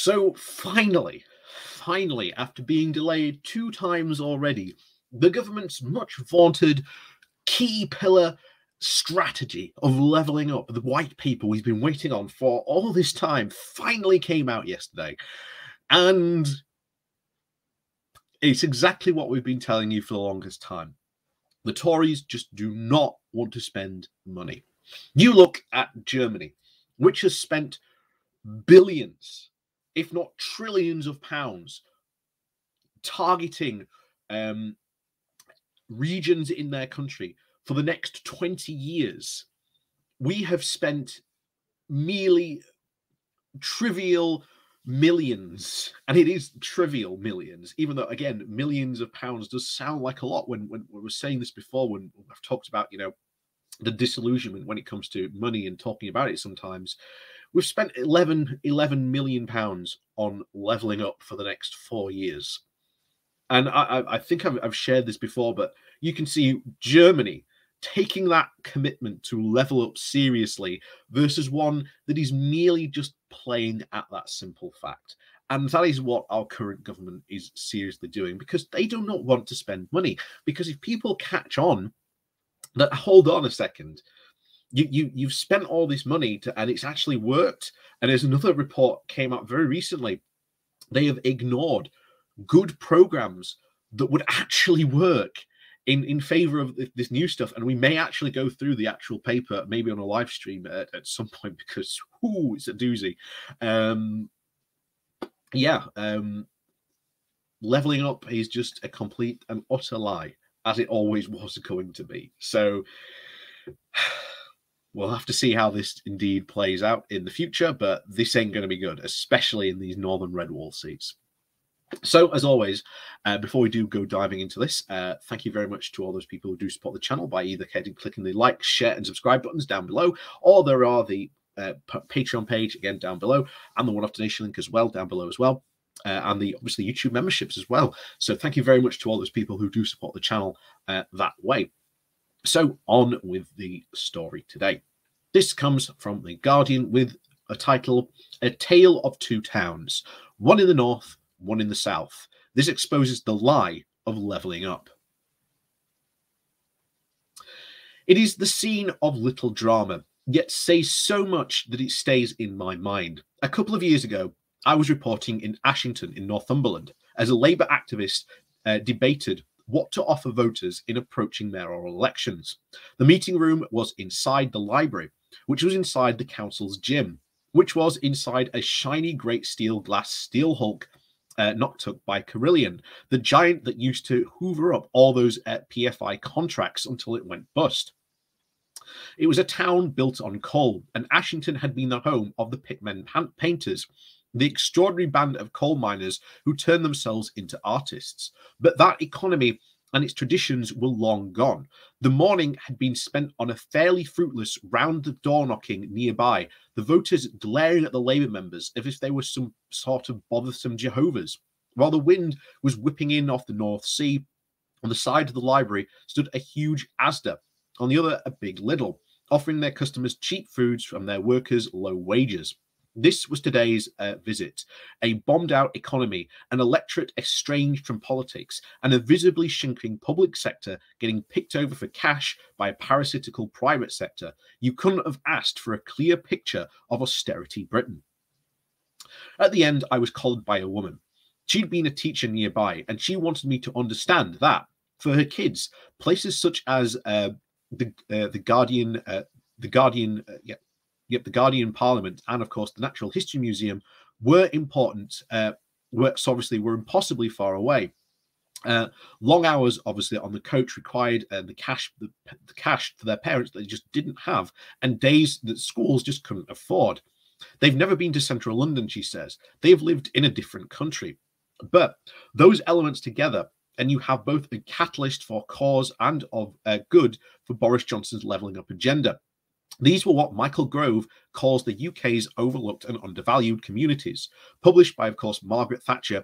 So finally, after being delayed 2 times already, the government's much vaunted key pillar strategy of levelling up, the white paper we've been waiting on for all this time, finally came out yesterday. And it's exactly what we've been telling you for the longest time. The Tories just do not want to spend money. You look at Germany, which has spent billions, if not trillions of pounds, targeting regions in their country for the next 20 years. We have spent merely trivial millions, and it is trivial millions, even though, again, millions of pounds does sound like a lot. When we were saying this before, when I've talked about, the disillusionment when it comes to money and talking about it sometimes, we've spent 11 million pounds on levelling up for the next 4 years. And I think I've shared this before, but you can see Germany taking that commitment to level up seriously versus one that is merely just playing at that simple fact. And that is what our current government is seriously doing, because they do not want to spend money. Because if people catch on that, hold on a second, you've spent all this money and it's actually worked. And there's another report came out very recently. They have ignored good programs that would actually work in favor of this new stuff. And we may actually go through the actual paper, maybe on a live stream at some point, because it's a doozy. Leveling up is just a complete and utter lie, as it always was going to be. So we'll have to see how this indeed plays out in the future, but this ain't going to be good, especially in these northern red wall seats. So, as always, before we do go diving into this, thank you very much to all those people who do support the channel by either clicking the like, share, and subscribe buttons down below, or there are the Patreon page, again, down below, and the one-off donation link as well, down below as well, and the, obviously, YouTube memberships as well. So, thank you very much to all those people who do support the channel that way. So, on with the story today. This comes from The Guardian with a title, A Tale of Two Towns, one in the north, one in the south. This exposes the lie of levelling up. It is the scene of little drama, yet says so much that it stays in my mind. A couple of years ago, I was reporting in Ashington in Northumberland as a Labour activist debated what to offer voters in approaching mayoral elections. The meeting room was inside the library, which was inside the council's gym, which was inside a shiny great glass steel hulk knocked up by Carillion, the giant that used to hoover up all those PFI contracts until it went bust. It was a town built on coal, and Ashington had been the home of the Pitmen Painters, the extraordinary band of coal miners who turned themselves into artists. But that economy and its traditions were long gone. The morning had been spent on a fairly fruitless round the door knocking nearby, the voters glaring at the Labour members as if they were some sort of bothersome Jehovah's. While the wind was whipping in off the North Sea, on the side of the library stood a huge Asda, on the other a big Lidl, offering their customers cheap foods from their workers' low wages. This was today's visit, a bombed-out economy, an electorate estranged from politics, and a visibly shrinking public sector getting picked over for cash by a parasitical private sector. You couldn't have asked for a clear picture of austerity Britain. At the end, I was collared by a woman. She'd been a teacher nearby, and she wanted me to understand that, for her kids, places such as the Guardian Parliament, and of course the Natural History Museum were important, were impossibly far away. Long hours, obviously, on the coach required the cash for their parents that they just didn't have, and days that schools just couldn't afford. They've never been to central London, she says. They have lived in a different country. But those elements together, and you have both a catalyst for cause and of good for Boris Johnson's levelling up agenda. These were what Michael Grove calls the UK's overlooked and undervalued communities, published by, of course, Margaret Thatcher,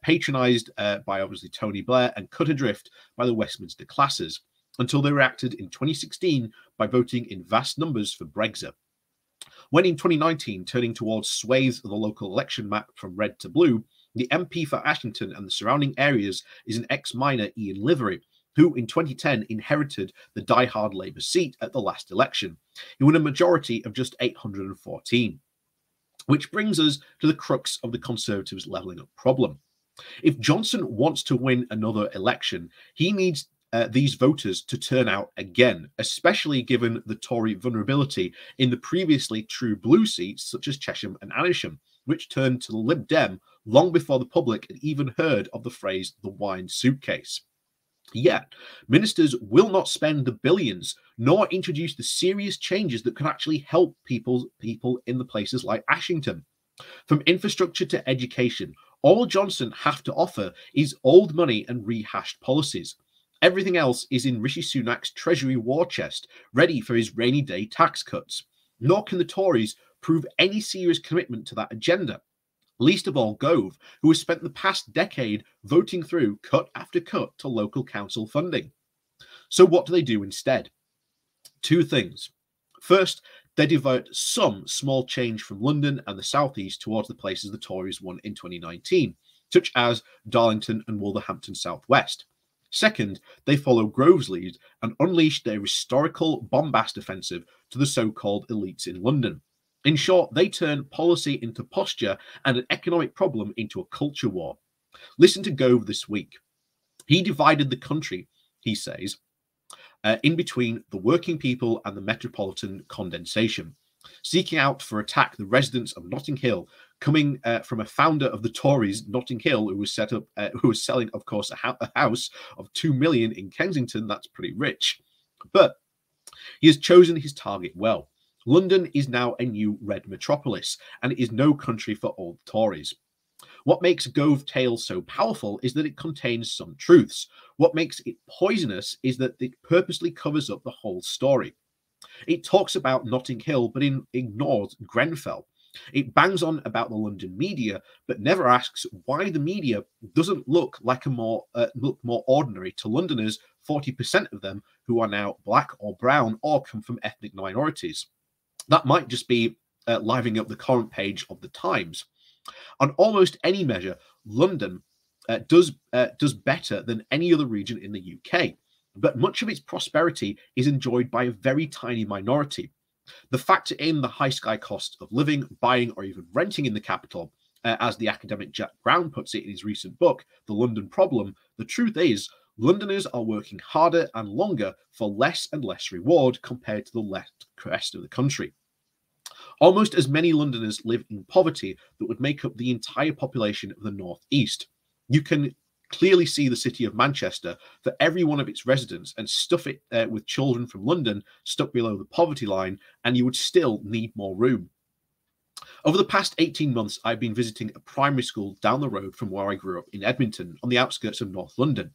patronised by, obviously, Tony Blair, and cut adrift by the Westminster classes, until they reacted in 2016 by voting in vast numbers for Brexit. When in 2019 turning towards swathes of the local election map from red to blue, the MP for Ashington and the surrounding areas is an ex-miner, Ian Livery, who in 2010 inherited the die-hard Labour seat at the last election. He won a majority of just 814. Which brings us to the crux of the Conservatives' levelling up problem. If Johnson wants to win another election, he needs these voters to turn out again, especially given the Tory vulnerability in the previously true blue seats such as Chesham and Amersham, which turned to the Lib Dem long before the public had even heard of the phrase the wine suitcase. Yet, ministers will not spend the billions nor introduce the serious changes that can actually help people in the places like Ashington. From infrastructure to education, all Johnson have to offer is old money and rehashed policies. Everything else is in Rishi Sunak's Treasury war chest, ready for his rainy day tax cuts. Nor can the Tories prove any serious commitment to that agenda. Least of all Gove, who has spent the past decade voting through cut after cut to local council funding. So what do they do instead? Two things. First, they divert some small change from London and the South East towards the places the Tories won in 2019, such as Darlington and Wolverhampton South West. Second, they follow Grove's lead and unleash their historical bombast offensive to the so-called elites in London. In short, they turn policy into posture and an economic problem into a culture war. Listen to Gove this week. He divided the country, he says, in between the working people and the metropolitan condensation, seeking out for attack the residents of Notting Hill, coming from a founder of the Tories, Notting Hill, who was selling, of course, a house of 2 million in Kensington. That's pretty rich. But he has chosen his target well. London is now a new red metropolis, and it is no country for old Tories. What makes Gove tale so powerful is that it contains some truths. What makes it poisonous is that it purposely covers up the whole story. It talks about Notting Hill, but ignores Grenfell. It bangs on about the London media, but never asks why the media doesn't look more ordinary to Londoners, 40% of them who are now black or brown or come from ethnic minorities. That might just be livening up the current page of the Times. On almost any measure, London does better than any other region in the UK, but much of its prosperity is enjoyed by a very tiny minority. The factor in the high sky cost of living, buying, or even renting in the capital, as the academic Jack Brown puts it in his recent book, The London Problem, the truth is, Londoners are working harder and longer for less and less reward compared to the rest of the country. Almost as many Londoners live in poverty that would make up the entire population of the North East. You can clearly see the city of Manchester for every one of its residents and stuff it with children from London stuck below the poverty line, and you would still need more room. Over the past 18 months, I've been visiting a primary school down the road from where I grew up in Edmonton, on the outskirts of North London.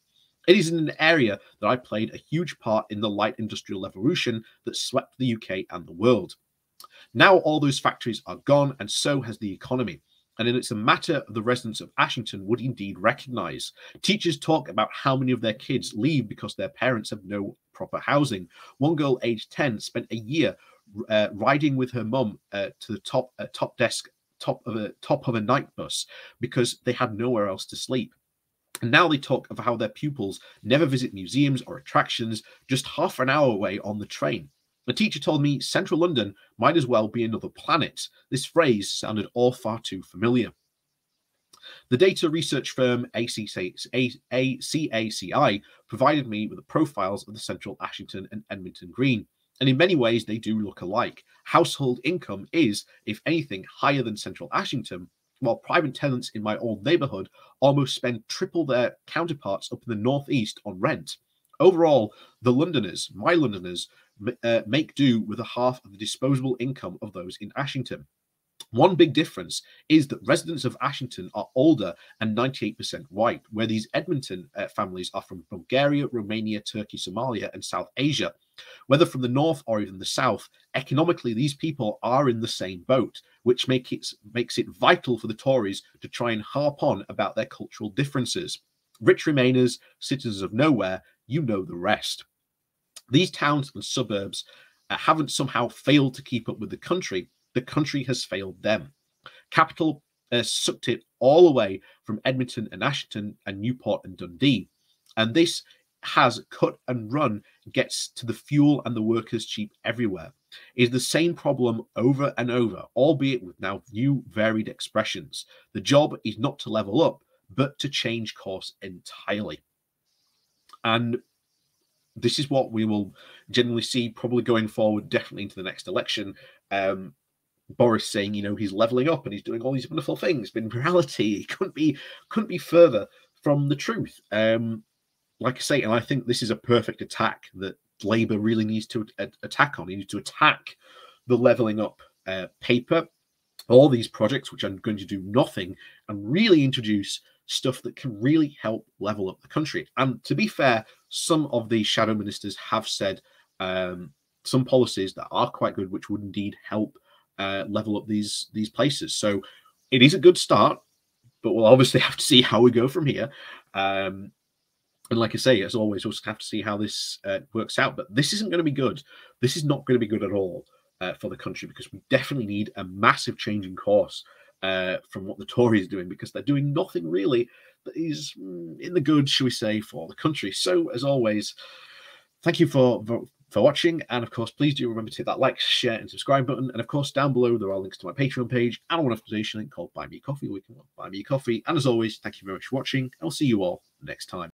It is in an area that I played a huge part in the light industrial revolution that swept the UK and the world. Now all those factories are gone, and so has the economy. And it's a matter the residents of Ashington would indeed recognise. Teachers talk about how many of their kids leave because their parents have no proper housing. One girl aged 10 spent a year riding with her mum to the top of a night bus because they had nowhere else to sleep. And now they talk of how their pupils never visit museums or attractions, just half an hour away on the train. A teacher told me central London might as well be another planet. This phrase sounded all far too familiar. The data research firm ACACI provided me with the profiles of the central Ashington and Edmonton Green, and in many ways they do look alike. Household income is, if anything, higher than central Ashington, while private tenants in my old neighbourhood almost spend triple their counterparts up in the northeast on rent. Overall, the Londoners, my Londoners, make do with a half of the disposable income of those in Ashington. One big difference is that residents of Ashington are older and 98% white, where these Edmonton families are from Bulgaria, Romania, Turkey, Somalia, and South Asia. Whether from the north or even the south, economically these people are in the same boat, which makes it vital for the Tories to try and harp on about their cultural differences. Rich Remainers, citizens of nowhere, you know the rest. These towns and suburbs haven't somehow failed to keep up with the country. the country has failed them. Capital sucked it all away from Edmonton and Ashton and Newport and Dundee. And this has cut and run, gets to the fuel and the workers cheap everywhere. It is the same problem over and over, albeit with now new varied expressions. The job is not to level up, but to change course entirely. And this is what we will generally see probably going forward, definitely into the next election. Boris saying, he's leveling up and he's doing all these wonderful things, but in reality, it couldn't be further from the truth. Like I say, and I think this is a perfect attack that Labour really needs to attack on. He needs to attack the levelling up paper, all these projects which are going to do nothing, and really introduce stuff that can really help level up the country. And to be fair, some of the shadow ministers have said some policies that are quite good, which would indeed help level up these places. So it is a good start, but we'll obviously have to see how we go from here. And like I say, as always, we'll just have to see how this works out. But this isn't going to be good. This is not going to be good at all for the country, because we definitely need a massive change in course from what the Tories are doing, because they're doing nothing really that is in the good, shall we say, for the country. So, as always, thank you for watching. And of course, please do remember to hit that like, share, and subscribe button. And of course, down below, there are links to my Patreon page and a notification link called Buy Me a Coffee, where you can buy me a coffee. And as always, thank you very much for watching. I'll see you all next time.